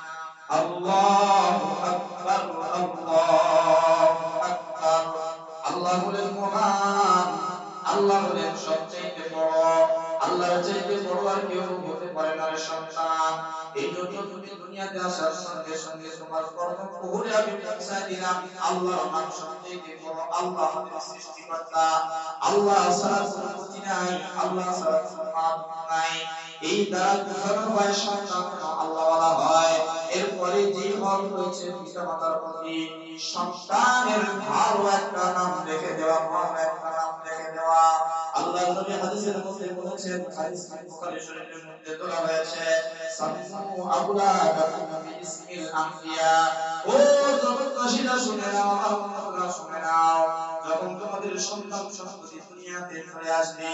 আল্লাহু আকবার, আল্লাহু আকবার। আল্লাহ হলেন মহান, আল্লাহ হলেন সবচেয়ে বড়, আল্লাহর চাইতে বড় আর কেউ হতে পারে না রে সন্তান। এই জন্য তুমি দুনিয়াতে আসার সঙ্গে সঙ্গে তোমার কর্মপুরে আমি পৌঁছে দিলাম, আল্লাহর নাম সবচেয়ে বড়, আল্লাহ আমাদের সৃষ্টিকর্তা, আল্লাহ ছাড়া কোনো গতি নাই, আল্লাহ ছাড়া কোনো মাবুদ নাই। এই দ্বারা বোঝানো হয় সন্তান আল্লাহ ওয়ালা হয়। এরপরে যে হক রয়েছে পিতামাতার প্রতি, সন্তানের ভালো একটা নাম রেখে দেওয়া, ভালো একটা নাম রেখে দেওয়া। আল্লাহর নবী হাদিসের মধ্যে বলেছেন, হাদিস বুখারী শরীফের মধ্যে তোলা হয়েছে, সাম্মু আওলাদাকুম বিসমিল আম্বিয়া। ও জগৎবাসীরা শুনে নাও, আমার উম্মতরা শুনে নাও, যখন তোমাদের সন্তান সন্ততি দুনিয়াতে চলে আসবে,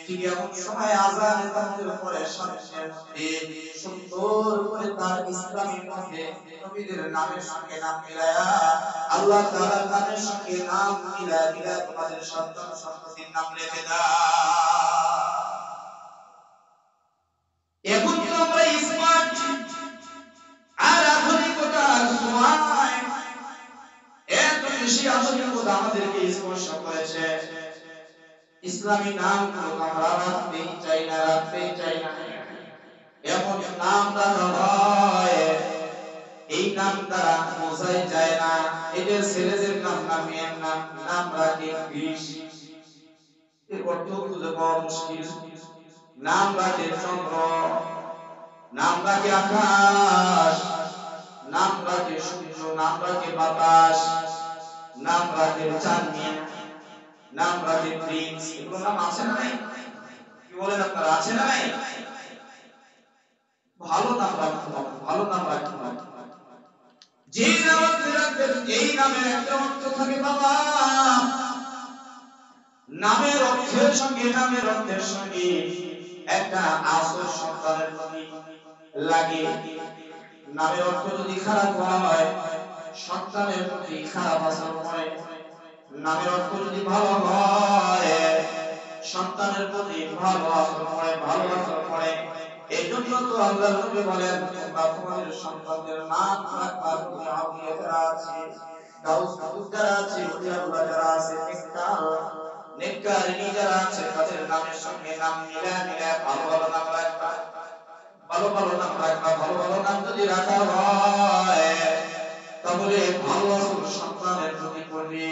ঠিক এমন সময় আযান তাদের পরে সাথে সাথে সুন্দর করে তার ইসলামের মধ্যে নবীদের নামের সঙ্গে নাম মিলায়া, আল্লাহ তাআলার নামের সঙ্গে নাম মিলায়া তোমাদের সন্তান সন্ততির নাম রেখে দাও। এখন তো আমরা স্মার্ট আর আধুনিকতার সময়, এত বেশি আধুনিকতা আমাদেরকে স্পর্শ করেছে, ইসলামী নাম আমরা রাখতেই চাই না, রাখতেই চাই না। এমন নাম রাখা হয়, এই নাম দ্বারা বোঝাই যায় না এটা ছেলেদের নাম না মেয়ের নাম। নাম রাখে বিষ, এর অর্থ খুঁজে পাওয়া মুশকিল। নাম রাখে চন্দ্র, নাম রাখে আকাশ, নাম রাখে সূর্য, নাম রাখে বাতাস, নাম রাখে চাঁদনি, নাম রাখে প্রিন্স। এগুলো নাম আছে না নাই? কি বলেন আপনারা, আছে না নাই? ভালো নাম রাখতে হবে, ভালো নাম রাখতে হবে। যে নাম রাখবেন এই নামের একটা অর্থ থাকে বাবা, নামের অর্থের সঙ্গে নামের অর্থের সঙ্গে একটা আসর সন্তানের প্রতি লাগে। নামের অর্থ যদি খারাপ হয়, সন্তানের প্রতি খারাপ আসর পড়ে। নামের অর্থ যদি ভালো হয়, সন্তানের প্রতি ভালো আসর পড়ে, ভালো আসর পড়ে। এই জন্য তো আল্লাহ নবী বলেন, তোমরা তোমাদের সন্তানদের নাম রাখবার আউলিয়া যারা আছে, গাউস যারা আছে, ওলিয়াউল্লাহ যারা আছে, নেককারিনী যারা আছে, তাদের নামের সঙ্গে নাম মিলায়া ভালো ভালো নাম রাখবা, ভালো ভালো নাম রাখবা। ভালো ভালো নাম যদি রাখা হয়, তাহলে ভালো আসর সন্তানের প্রতি পড়বে,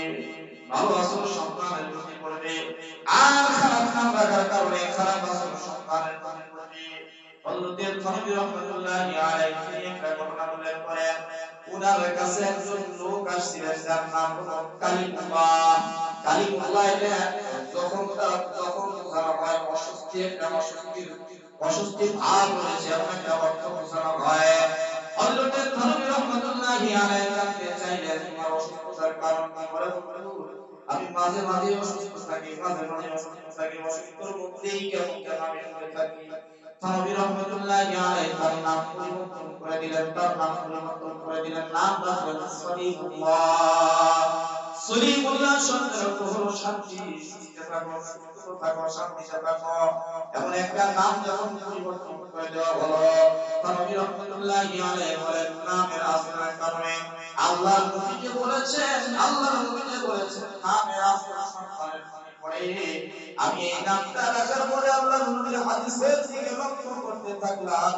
ভালো আসর সন্তানের প্রতি পড়বে। আর খারাপ নাম রাখার কারণে খারাপ আসর সন্তানের প্রতি পড়বে। হযরত নবী রাহমাতুল্লাহি আলাইহি একটা ঘটনা উল্লেখ করেন, উনার কাছে একজন লোক আসছিলেন, যার নাম হলো কালিমুল্লাহ। কালিমুল্লাহ এটা যখন বোঝানো হয় অস্বস্তি, একটা অস্বস্তি ভাব রয়েছে এমন একটা অর্থ বোঝানো হয়। হযরত নবী রাহমাতুল্লাহি আলাইহি জানতে চাইলেন, তোমার অসুস্থতার কারণ কি? বলে, আমি মাঝে মাঝে অসুস্থ থাকি, মাঝে মাঝে অসুস্থ থাকি, অসুস্থর মধ্যেই কেমন কেন আমি হয়ে থাকি। নবী রাহমাতুল্লাহি আলাইহি তার নাম পরিবর্তন করে দিলেন, তার নাম পরিবর্তন করে দিলেন, নাম রাখলেন সলিমুল্লাহ। সলিমুল্লাহ শব্দের অর্থ হলো শান্তি, সুস্থ থাকো, সুস্থ থাকো, শান্তিতে থাকো। এমন একটা নাম যখন পরিবর্তন করে দেওয়া হলো, নবী রাহমাতুল্লাহি আলাইহি বলেন, নামের আসরের কারণে আল্লাহ নবীকে বলেছেন, আল্লাহ নবীকে বলেছেন নামে আসল সন্তানের নামে পড়ে। আমি এই নামটা রাখার পরে আল্লাহ নবীর হাদিসের দিকে লক্ষ্য করতে থাকলাম।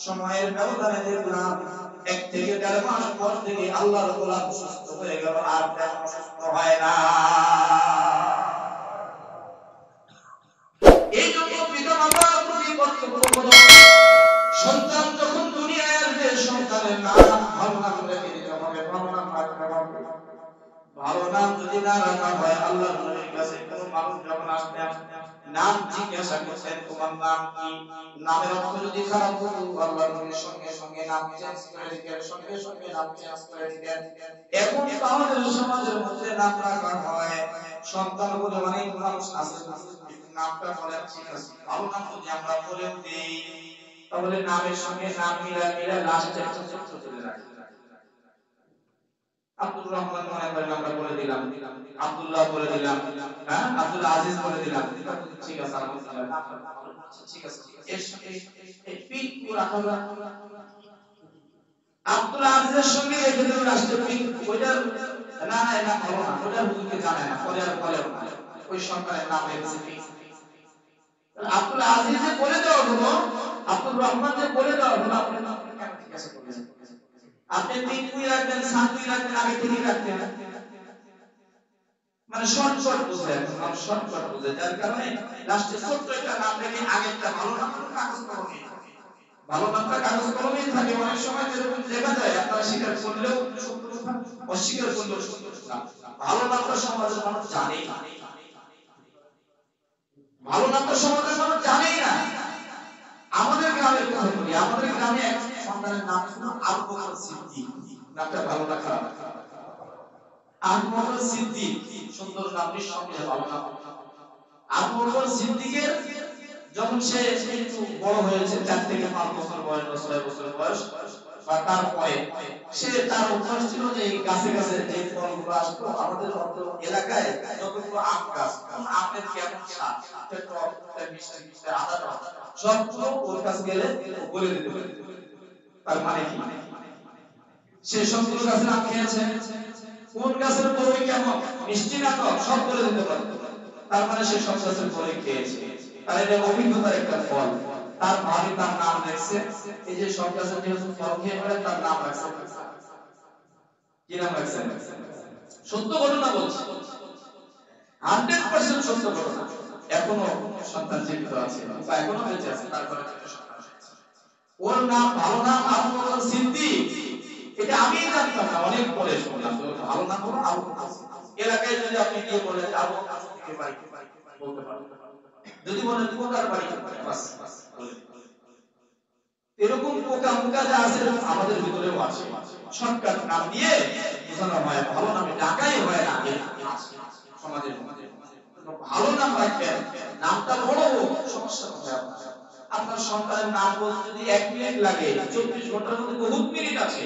সময়ের ব্যবধানে দেখলাম 1 থেকে 1.5 মাস পর থেকে আল্লাহর গোলাম সুস্থ হয়ে গেল, আর তেমন সুস্থ হয় না। এই জন্য পিতামাতার প্রতি কর্তব্য হলো সন্তান যখন দুনিয়ায় আসবে সন্তানের নাম ভালো নাম রেখে দিতে হবে, ভালো নাম রাখতে হবে। ভালো নাম যদি না রাখা হয়, আল্লাহর নবীর কাছে কোন মানুষ যখন আসবে নাম জিজ্ঞাসা করছেন তোমার নাম কি, নামের অর্থ যদি খারাপ হতো আল্লাহর নবীর সঙ্গে সঙ্গে নাম চেঞ্জ করে দিতেন, সঙ্গে সঙ্গে নাম চেঞ্জ করে দিতেন। এখন তো আমাদের সমাজের মধ্যে নাম রাখা হয়, সন্তান বলে অনেক মানুষ আছে নামটা বলে ঠিক আছে, ভালো নাম যদি আমরা বলে দেই তাহলে নামের সঙ্গে নাম মিলা লাস্টে একটা ছোট চলে রাখি। আব্দুর রহমান মনে করেন আমরা বলে দিলাম, আব্দুল্লাহ বলে দিলাম, হ্যাঁ আব্দুল আজিজ বলে দিলাম, ঠিক আছে আলহামদুলিল্লাহ, ঠিক আছে। এর সাথে এই পিন রাখা আব্দুল আজিজের সঙ্গে রেখে দেব লাস্টে পিন, ওইটা না না এটা ভালো না, ওটা হুজুরকে জানায় না, পরে আর বলে ওই সন্তানের নাম রেখেছে পিন। আব্দুল আজিজ যে বলে দেওয়া হলো, আব্দুর রহমান যে বলে দেওয়া হলো, আপনি নাম কেন জিজ্ঞাসা করলেন? আপনি তিন দুই রাখবেন, সাত দুই রাখবেন, আগে থেকে রাখতেন, মানে শর্ট বুঝে, এখন শর্টকাট বুঝে, যার কারণে লাস্টে ছোট্ট একটা নাম রেখে আগেরটা ভালো নাম কাগজ কলমে, ভালো নামটা কাগজ কলমেই থাকে। অনেক সময় যেরকম দেখা যায় আপনারা স্বীকার করলেও সত্য কথা, অস্বীকার করলেও সত্য কথা, ভালো নামটা সমাজের মানুষ জানেই না, ভালো নামটা সমাজের মানুষ জানেই না। আমাদের গ্রামের কথা বলি, আমাদের গ্রামে এক সন্তানের নাম ছিল আবু বকর সিদ্দিক। নামটা ভালো না খারাপ? আবু বকর সিদ্দিক, সুন্দর নাম, নিঃসন্দেহে ভালো নাম। আবু বকর সিদ্দিকের যখন সে একটু বড় হয়েছে, 4 থেকে 5 বছর বয়স বা 6 বছর বয়স, বা তারপরে সে তার অভ্যাস ছিল যে গাছে গাছে যে ফলগুলো আসতো আমাদের এলাকায়, যতগুলো আম গাছ, কোন আমের কেমন স্বাদ, টক, মিষ্টি মিষ্টি, আদা টক, সবগুলো ওর কাছে গেলে বলে দিতে। তার মানে কি? সে সবগুলো গাছের আম খেয়েছে, কোন গাছের বড়ই কেমন, মিষ্টি না টক, সব বলে দিতে পারতো। তার মানে সে সব গাছের বড়ই খেয়েছে, তার এটা অভিজ্ঞতার একটা ফল। তার ভাবি তার নাম রাখছে, এই যে সব গাছের যেহেতু ফল খেয়ে পড়ে তার নাম রাখছে। কি নাম রাখছে? সত্য ঘটনা বলছে, 100% সত্য ঘটনা। এখনো সন্তান জীবিত আছে, এখনো বেঁচে আছে, তারপরে ওর নাম, ভালো নাম আবু বকর সিদ্দিক। এটা আমি জানতাম না, অনেক পরে শুনলাম তো ভালো নাম হলো আবু বকর সিদ্দিক। এলাকায় যদি আপনি গিয়ে বলেন আবু বকর সিদ্দিকের বাড়ি, বলতে পারবেন। যদি বলেন কোকার বাড়ি, বাস বলে। এরকম পোকা মুকা যা আছে আমাদের ভিতরেও আছে, শর্টকাট নাম দিয়ে বোঝানো হয়, ভালো নামে ডাকাই হয় না সমাজের মধ্যে। ভালো নাম রাখবেন, নামটা বড় হোক, সমস্যা কোথায় আপনার? আপনার সন্তানের নাম বলতে যদি 1 মিনিট লাগে, 24 ঘন্টার মধ্যে বহুত মিনিট আছে।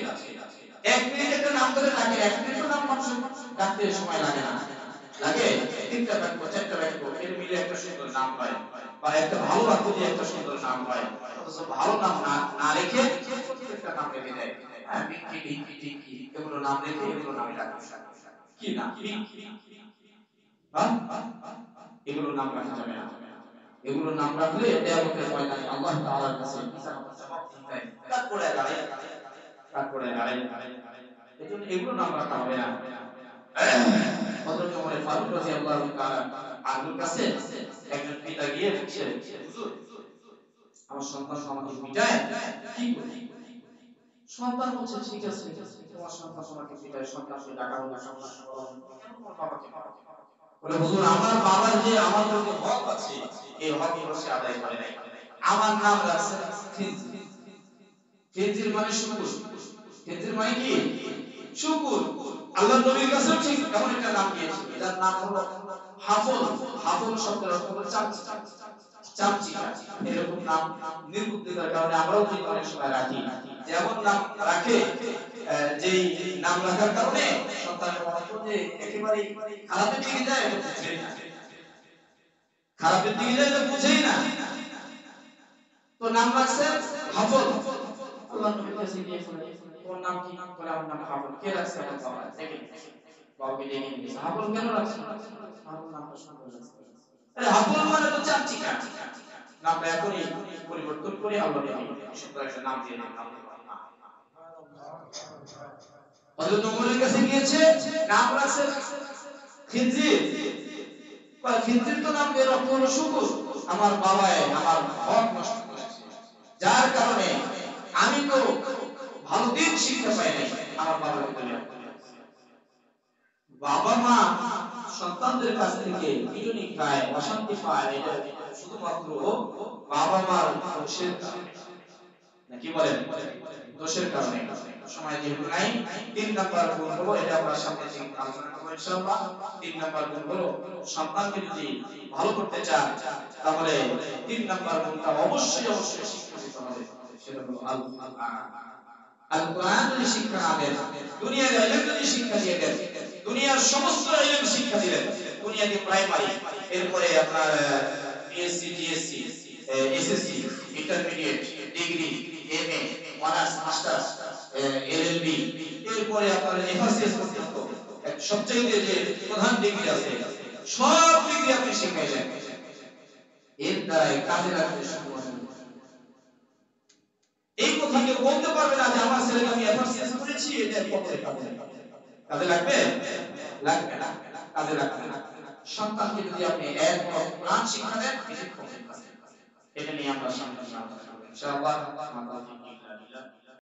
1 মিনিট একটা নাম ধরে ডাকে, 1 মিনিটও নাম মানুষের ডাকতে সময় লাগে না, লাগে 3টা বাক্য 4টা বাক্য এর মিলে একটা সুন্দর নাম হয়, বা একটা ভালো বাক্য দিয়ে একটা সুন্দর নাম হয়। অথচ ভালো নাম না রেখে একটা নাম রেখে দেয়, হ্যাঁ পিঙ্কি টিঙ্কি টিঙ্কি এগুলো নাম রেখে এগুলো নামে ডাকে। কি নাম? হ্যাঁ, এগুলো নাম রাখা যাবে না। এগুলো নাম রাখলে কিয়ামতের ময়দানে আল্লাহ তাআলার কাছে বিচার জবাব দিতে হয়, তারপরে দাঁড়ায়। এজন্য এগুলো নাম রাখা হবে না। হযরত ওমর ফারুক রাদিয়াল্লাহু তাআলা আনহুর কাছে একজন পিতা গিয়ে বলছে, হুজুর আমার সন্তান আমাকে পিটায়, কি করি? সন্তান বলছে ঠিক আছে, তোমার সন্তান তোমাকে পিটায়, সন্তানকে ডাকা হলো, সমস্যা হলো, কেন তোমার বাবাকে মারো? বলে হুজুর আমার বাবার যে আমার প্রতি হক আছে, এই হক সে আদায় করে নাই। আমার নাম রাখছে খিনজির। খিনজির মানে শুকুর। খিনজির মানে কি? শুকুর। আল্লাহর নবীর কাছেও ঠিক এমন একটা নাম দিয়েছে, যার নাম হলো হাফল। হাফল শব্দের অর্থ হলো চামচা, চামচিকা। এরকম নাম নির্বুদ্ধিতার কারণে আমরাও ঠিক অনেক সময় রাখি। যেমন নাম রাখে, যেই নাম রাখার কারণে সন্তানের মনে একেবারে খারাপের দিকে যায়, এটা বুঝেই না, খারাপের দিকে যায় এটা বুঝেই না, তো নাম রাখছে হাফল। আল্লাহর নবীর কাছে গিয়ে বলে তোমার নাম কি? বলে আমার নাম হাবুল। কে রাখছে? আমার বাবা। দেখেন বাবাকে ডেকে নিয়ে গেছে। হাবুল কেন রাখছে? হাবুল নামটা সুন্দর রাখছে। আরে হাবুল মানে তো চামচিকা। নামটা এখনই পরিবর্তন করে আল্লাহ সুন্দর একটা নাম দিয়ে নাম হযরত ওমরের কাছে গিয়েছে, নাম রাখছে খিনজির। খিনজির তো নাম বের অর্থ হলো শুকর। আমার বাবায় আমার হক নষ্ট করেছে, যার কারণে আমি তো ভালো দিন শিক্ষা পাই নাই। আমার বাবাকে বলে বাবা মা সন্তানদের কাছ থেকে পিটুনি খায়, অশান্তি পায়, এটা শুধুমাত্র বাবা মার দোষের কারণে। নাকি বলেন? দোষের কারণে। সময় যেহেতু নাই, 3 নাম্বার গুণ হলো, এটা আমরা সামনে থেকে আলোচনা করব ইনশাআল্লাহ। 3 নাম্বার গুণ হলো সন্তানকে যদি ভালো করতে চান তাহলে 3 নাম্বার গুণটা অবশ্যই অবশ্যই শিক্ষা দিতে হবে। সেটা হলো আল কোরআন। আল কোরআন যদি শিক্ষা না দেন, দুনিয়ার ইলম যদি শিক্ষা দিয়ে দেন, দুনিয়ার সমস্ত ইলম শিক্ষা দিলেন, দুনিয়াতে প্রাইমারি, এরপরে আপনার BSc, TSC, SSC, intermediate, degree, MA, honours, masters, LLB, এরপরে আপনার এফআরসিএস পর্যন্ত সবচেয়ে যে প্রধান ডিগ্রি আছে, সব ডিগ্রি আপনি শিখাইলেন, এর দ্বারা কাজে লাগবে শুধুমাত্র এই কথা কেউ বলতে পারবে না যে আমার ছেলেকে আমি এফআরসিএস করেছি, এটা পড়তে কাজে লাগবে? লাগবে না, কাজে লাগবে না। সন্তানকে যদি আপনি এক কোরআন শিক্ষা দেন, এটা নিয়ে আমরা সামনে ইনশাআল্লাহ